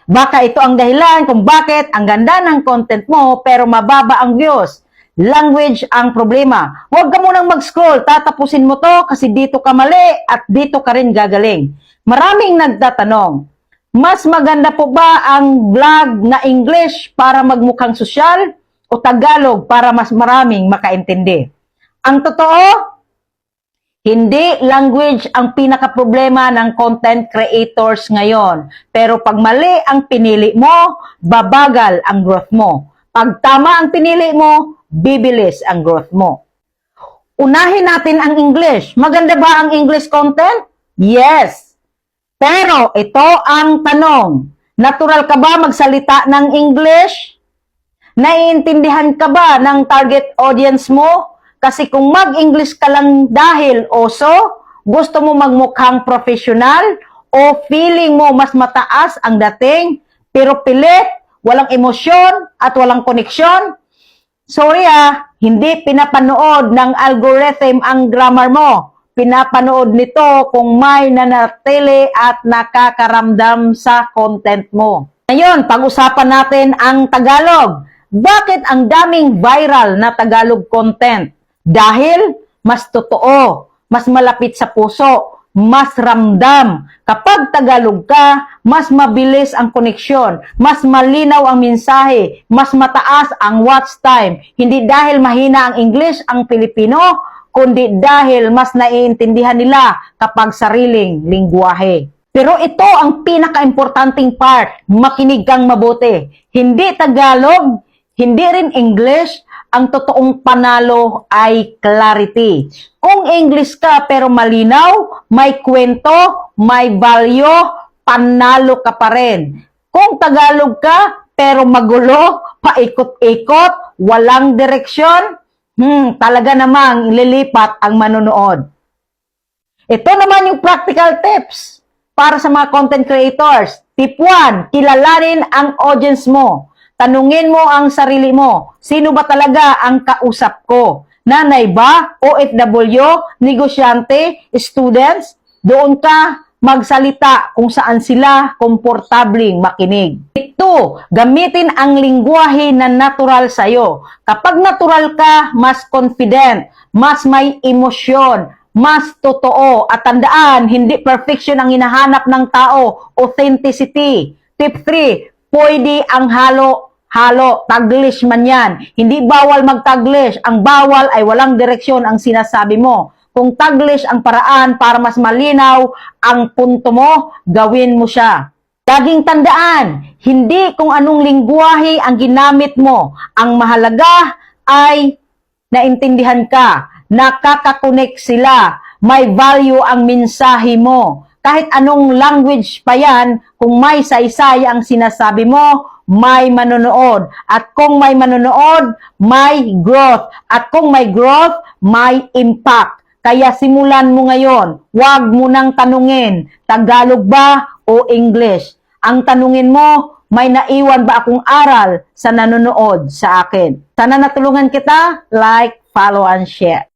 Baka ito ang dahilan kung bakit ang ganda ng content mo pero mababa ang views. Language ang problema. Huwag ka munang mag-scroll, tatapusin mo to kasi dito ka mali at dito ka rin gagaling. Maraming nagtatanong, mas maganda po ba ang vlog na English para magmukhang sosyal o Tagalog para mas maraming makaintindi? Ang totoo, hindi language ang pinaka-problema ng content creators ngayon. Pero pag mali ang pinili mo, babagal ang growth mo. Pag tama ang pinili mo, bibilis ang growth mo. Unahin natin ang English. Maganda ba ang English content? Yes. Pero ito ang tanong. Natural ka ba magsalita ng English? Naiintindihan ka ba ng target audience mo? Kasi kung mag-English ka lang dahil oso, gusto mo magmukhang professional, o feeling mo mas mataas ang dating, pero pilit, walang emosyon at walang koneksyon, sorry hindi pinapanood ng algorithm ang grammar mo. Pinapanood nito kung may nanatili at nakakaramdam sa content mo. Ngayon, pag-usapan natin ang Tagalog. Bakit ang daming viral na Tagalog content? Dahil mas totoo, mas malapit sa puso, mas ramdam. Kapag Tagalog ka, mas mabilis ang koneksyon, mas malinaw ang mensahe, mas mataas ang watch time. Hindi dahil mahina ang English ang Pilipino, kundi dahil mas naiintindihan nila kapag sariling lingwahe. Pero ito ang pinaka-importanting part, makinig kang mabuti. Hindi Tagalog, hindi rin English, ang totoong panalo ay clarity. Kung English ka pero malinaw, may kwento, may value, panalo ka pa rin. Kung Tagalog ka pero magulo, paikot-ikot, walang direksyon, talaga namang lilipat ang manonood. Ito naman yung practical tips para sa mga content creators. Tip 1, kilalanin ang audience mo. Tanungin mo ang sarili mo, sino ba talaga ang kausap ko? Nanay ba? OFW? Negosyante? Students? Doon ka magsalita kung saan sila komportabling makinig. Ito, gamitin ang lingwahe na natural sa'yo. Kapag natural ka, mas confident, mas may emosyon, mas totoo. At tandaan, hindi perfection ang hinahanap ng tao, authenticity. Tip 3, pwede ang halo, taglish man yan. Hindi bawal mag-taglish. Ang bawal ay walang direksyon ang sinasabi mo. Kung taglish ang paraan para mas malinaw ang punto mo, gawin mo siya. Laging tandaan, hindi kung anong lingwahe ang ginamit mo. Ang mahalaga ay naintindihan ka, nakakakonek sila, may value ang mensahe mo. Kahit anong language pa yan, kung may saysay ang sinasabi mo, may manonood. At kung may manonood, may growth. At kung may growth, may impact. Kaya simulan mo ngayon. Huwag mo nang tanungin, Tagalog ba o English? Ang tanungin mo, may naiwan ba akong aral sa nanonood sa akin? Sana natulungan kita. Like, follow, and share.